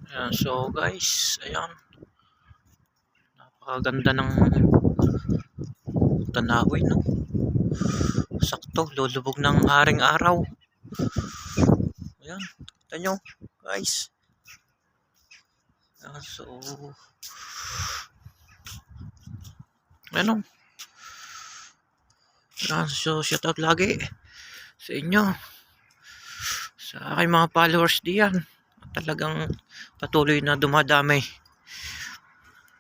Ayan, so guys, ayan, napakaganda ng tanawin, no? Sakto, lulubog ng haring araw. Ayan, kita nyo, guys. Ayan, so, ano, ayan, so, shout out lagi sa inyo, sa aking mga followers diyan. Talagang patuloy na dumadami.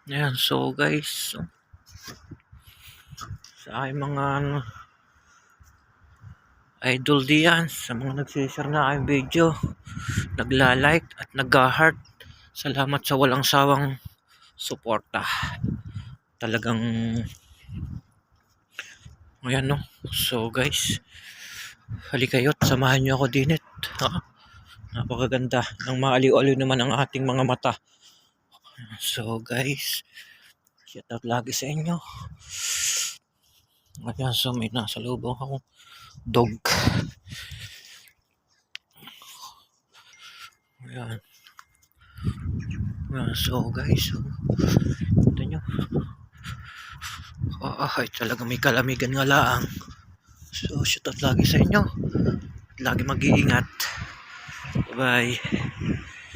Ayan, so guys, so, sa aking mga idol diyan, sa mga nagsishare na aking video, nagla-like at nagga-heart, salamat sa walang sawang suporta. Talagang ayan, no. So guys, halika kayo't samahan nyo ako dinit, ha? Napakaganda ng maaliw-aliw naman ang ating mga mata. So guys, shout out lagi sa inyo. Ayan, so may nasa lubong akong dog. Ayan. Ayan, so guys, so, ito nyo. Ay, talaga may kalamigan nga laang. So shout out lagi sa inyo. Lagi mag-iingat. Bye.